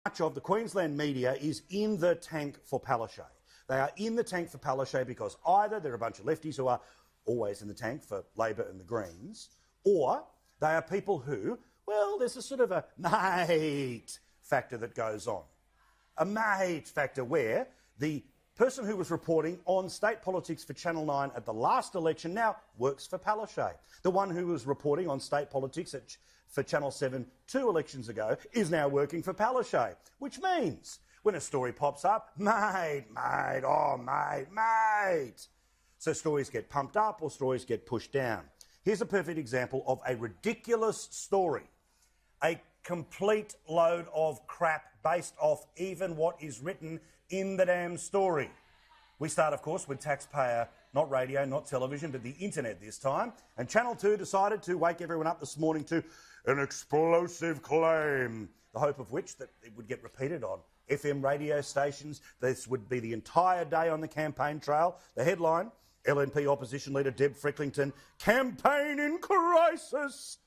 Much of the Queensland media is in the tank for Palaszczuk. They are in the tank for Palaszczuk because either they're a bunch of lefties who are always in the tank for Labor and the Greens, or they are people who, well, there's a sort of a mate factor that goes on. A mate factor where the person who was reporting on state politics for Channel 9 at the last election now works for Palaszczuk. The one who was reporting on state politics for Channel 7 2 elections ago is now working for Palaszczuk, which means when a story pops up, mate, mate. So stories get pumped up or stories get pushed down. Here's a perfect example of a ridiculous story, a complete load of crap based off even what is written in the damn story. We start, of course, with taxpayer, not radio, not television, but the internet this time. And Channel 2 decided to wake everyone up this morning to an explosive claim, the hope of which that it would get repeated on FM radio stations. This would be the entire day on the campaign trail. The headline, LNP opposition leader Deb Frecklington, campaign in crisis,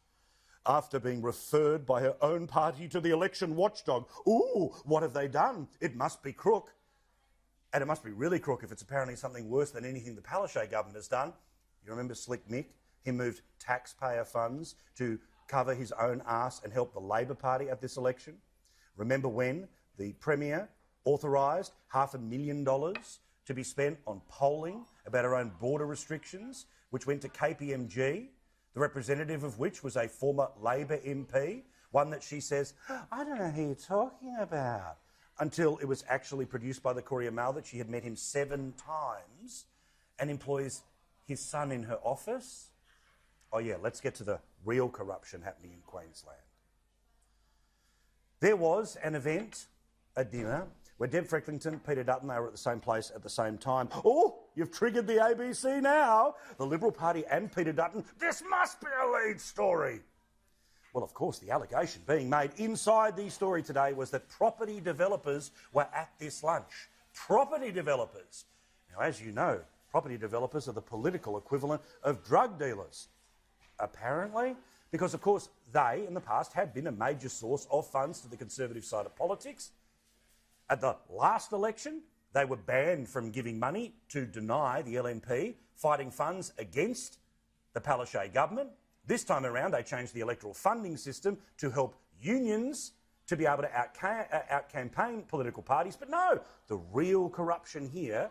after being referred by her own party to the election watchdog. Ooh, what have they done? It must be crook. And it must be really crook if it's apparently something worse than anything the Palaszczuk government has done. You remember Slick Mick? He moved taxpayer funds to cover his own arse and help the Labor Party at this election. Remember when the Premier authorised $500,000 to be spent on polling about our own border restrictions, which went to KPMG, the representative of which was a former Labor MP, one that she says, I don't know who you're talking about, until it was actually produced by the Courier Mail that she had met him 7 times and employs his son in her office. Oh yeah, let's get to the real corruption happening in Queensland. There was an event, a dinner, where Deb Frecklington, Peter Dutton, they were at the same place at the same time. Oh, you've triggered the ABC now. The Liberal Party and Peter Dutton, this must be a lead story. Well, of course, the allegation being made inside the story today was that property developers were at this lunch. Property developers. Now, as you know, property developers are the political equivalent of drug dealers. Apparently, because, of course, they, in the past, have been a major source of funds to the Conservative side of politics. At the last election, they were banned from giving money to deny the LNP fighting funds against the Palaszczuk government. This time around, they changed the electoral funding system to help unions to be able to out-campaign political parties. But no, the real corruption here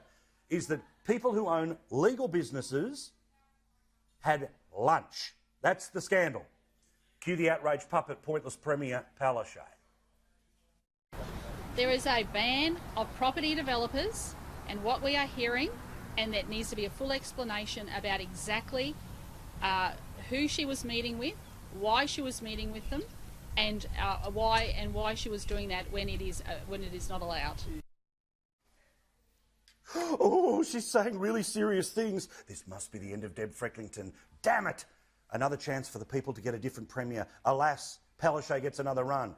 is that people who own legal businesses had lunch. That's the scandal. Cue the outraged puppet, pointless Premier Palaszczuk. There is a ban of property developers, and what we are hearing, and there needs to be a full explanation about exactly who she was meeting with, why she was meeting with them, and why she was doing that when it is not allowed. Oh, she's saying really serious things. This must be the end of Deb Frecklington. Damn it! Another chance for the people to get a different premier. Alas, Palaszczuk gets another run.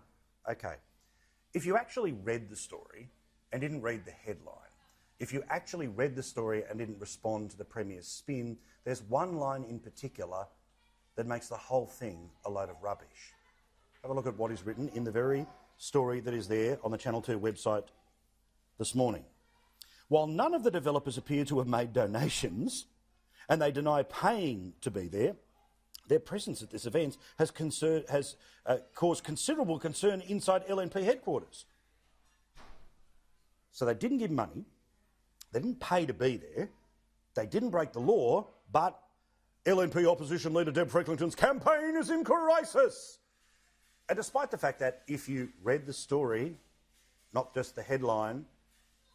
Okay. If you actually read the story and didn't read the headline, if you actually read the story and didn't respond to the Premier's spin, there's one line in particular that makes the whole thing a load of rubbish. Have a look at what is written in the very story that is there on the Channel 2 website this morning. While none of the developers appear to have made donations, and they deny paying to be there, their presence at this event has caused considerable concern inside LNP headquarters. So they didn't give money, they didn't pay to be there, they didn't break the law, but LNP opposition leader Deb Frecklington's campaign is in crisis. And despite the fact that if you read the story, not just the headline,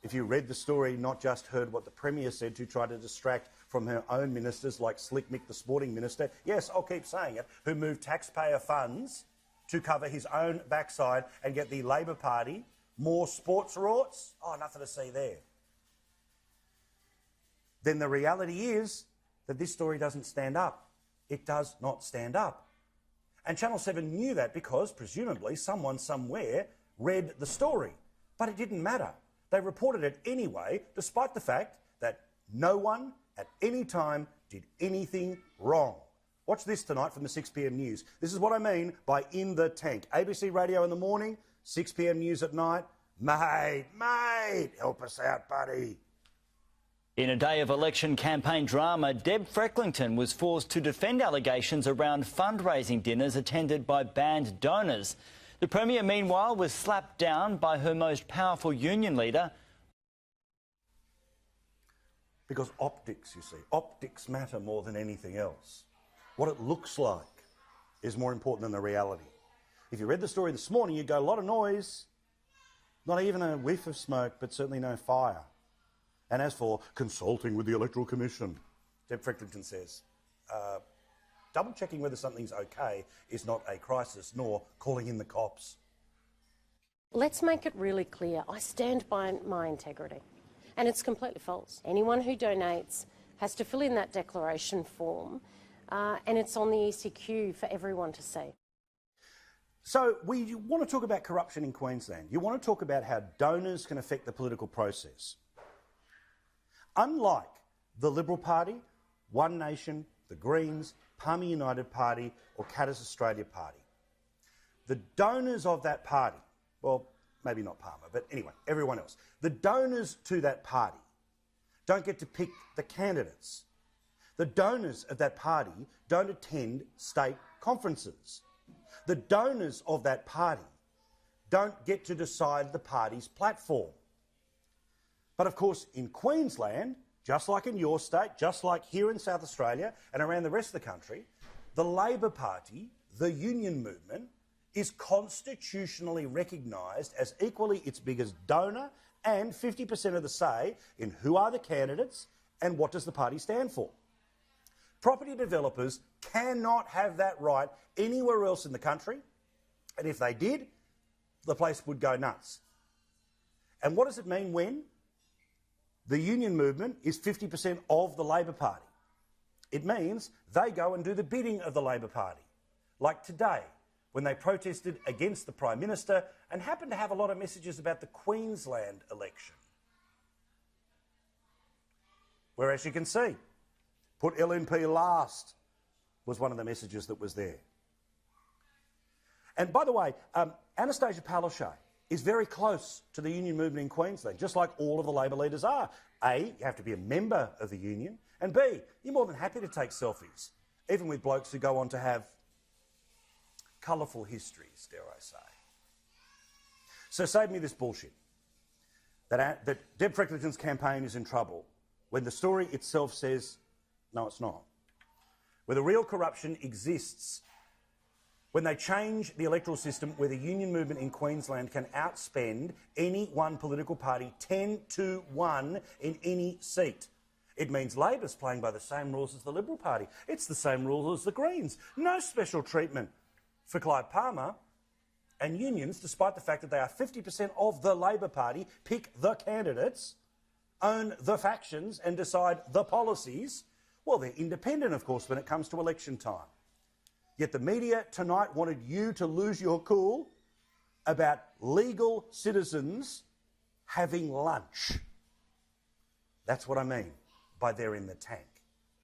if you read the story, not just heard what the Premier said to try to distract from her own ministers like Slick Mick, the sporting minister, yes, I'll keep saying it, who moved taxpayer funds to cover his own backside and get the Labor Party more sports rorts. Oh, nothing to see there. Then the reality is that this story doesn't stand up. It does not stand up. And Channel 7 knew that because, presumably, someone somewhere read the story. But it didn't matter. They reported it anyway, despite the fact that no one at any time did anything wrong. Watch this tonight from the 6 p.m news. This is what I mean by in the tank. ABC Radio in the morning, 6 p.m. news at night. Mate, help us out, buddy. In a day of election campaign drama, Deb Frecklington was forced to defend allegations around fundraising dinners attended by banned donors. The Premier, meanwhile, was slapped down by her most powerful union leader. Because optics, you see, optics matter more than anything else. What it looks like is more important than the reality. If you read the story this morning, you'd go, a lot of noise, not even a whiff of smoke, but certainly no fire. And as for consulting with the Electoral Commission, Deb Frecklington says, double-checking whether something's okay is not a crisis, nor calling in the cops. Let's make it really clear. I stand by my integrity. And it's completely false. Anyone who donates has to fill in that declaration form, and it's on the ECQ for everyone to see. So we want to talk about corruption in Queensland. You want to talk about how donors can affect the political process. Unlike the Liberal Party, One Nation, the Greens, Palmer United Party or Katter's Australia Party, the donors of that party, well, maybe not Palmer, but anyway, everyone else, the donors to that party don't get to pick the candidates. The donors of that party don't attend state conferences. The donors of that party don't get to decide the party's platform. But of course, in Queensland, just like in your state, just like here in South Australia and around the rest of the country, the Labor Party, the union movement, is constitutionally recognised as equally its biggest donor and 50% of the say in who are the candidates and what does the party stand for. Property developers cannot have that right anywhere else in the country, and if they did, the place would go nuts. And what does it mean when the union movement is 50% of the Labor Party? It means they go and do the bidding of the Labor Party, like today, when they protested against the Prime Minister and happened to have a lot of messages about the Queensland election. Where, as you can see, put LNP last was one of the messages that was there. And by the way, Anastasia Palaszczuk is very close to the union movement in Queensland, just like all of the Labor leaders are. A, you have to be a member of the union, and B, you're more than happy to take selfies, even with blokes who go on to have colourful histories, dare I say. So save me this bullshit, that Deb Frecklington's campaign is in trouble, when the story itself says, no, it's not. Where the real corruption exists when they change the electoral system where the union movement in Queensland can outspend any one political party 10-1 in any seat. It means Labor's playing by the same rules as the Liberal Party. It's the same rules as the Greens. No special treatment for Clive Palmer, and unions, despite the fact that they are 50% of the Labor Party, pick the candidates, own the factions and decide the policies. Well, they're independent, of course, when it comes to election time. Yet the media tonight wanted you to lose your cool about legal citizens having lunch. That's what I mean by they're in the tank.